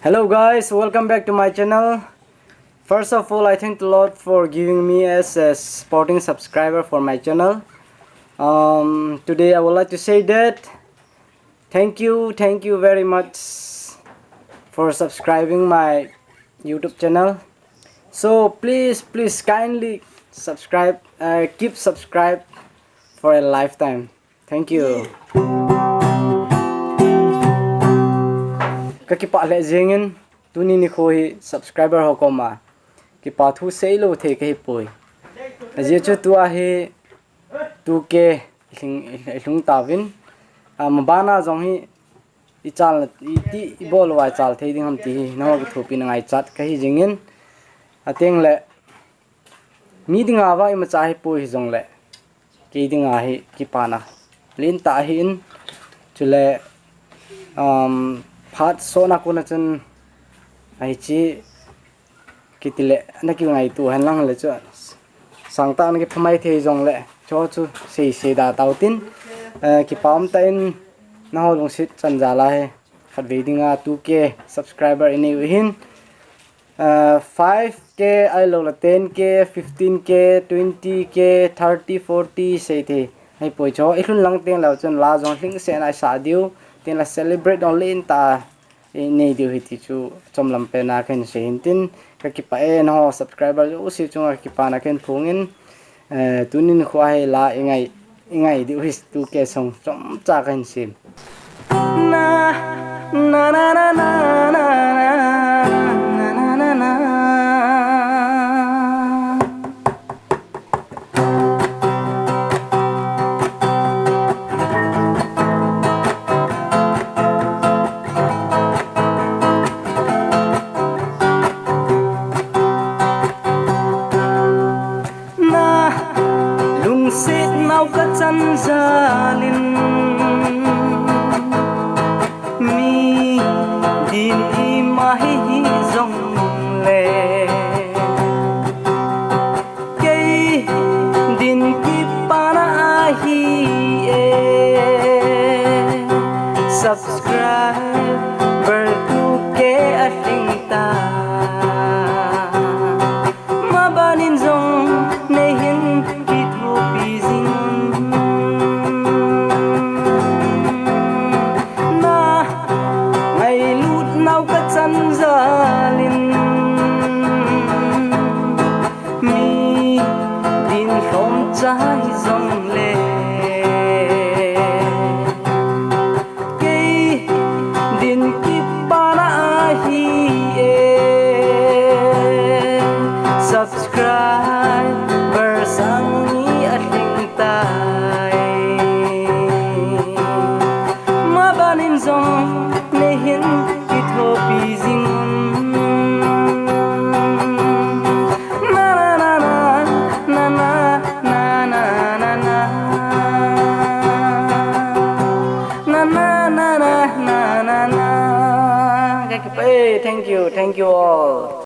Hello guys, welcome back to my channel. First of all, I thank the Lord for giving me as a supporting subscriber for my channel. Today I would like to say that thank you very much for subscribing my YouTube channel. So please kindly subscribe, keep subscribe for a lifetime. Thank you. Kakipa le jengin tuni ni khoi subscriber ho koma ki pathu seilo the ke poi aje chu tua he tu ke lung tawin mabana jong hi ichal ti bol wa chal thei ding ham ti no ki thopi ngai chat ka hi jengin ateng le mi dinga wa ima cha hi poi jong le ki dinga hi ki pana lin ta hi in chule phat so na ko na chen ai chi kitile na ki ngai tu han lang le chu sang ta na ki phamai the jong le cho chu se da tau tin ki pam ta in na ho long sit chan ja la he khat ve dinga 2k subscriber ini hin 5k ai lo la 10k 15k 20k 30 40 sei the ai poi cho i khun lang teng la chon la jong hling se na sa diu tin la celebrate only in ta nei diu hi ti chu chom lam pe na khen se hin tin ka ki pa e no subscriber u si chunga ki pa na khen thungin tunin khwai la ingai diu hi tu ke song chom cha khen sim na na na na na na na na sit nau ka chan zalin mi din i mai hi zong le ke din ki para hi e subscribe ber tu ke ating ta mabanin zong nei hin zalin mi din khom chai zong le ke din ki para hi e subscribe ber sang ni ating tai ma banin zong ne hin ki thopi zing thank you all.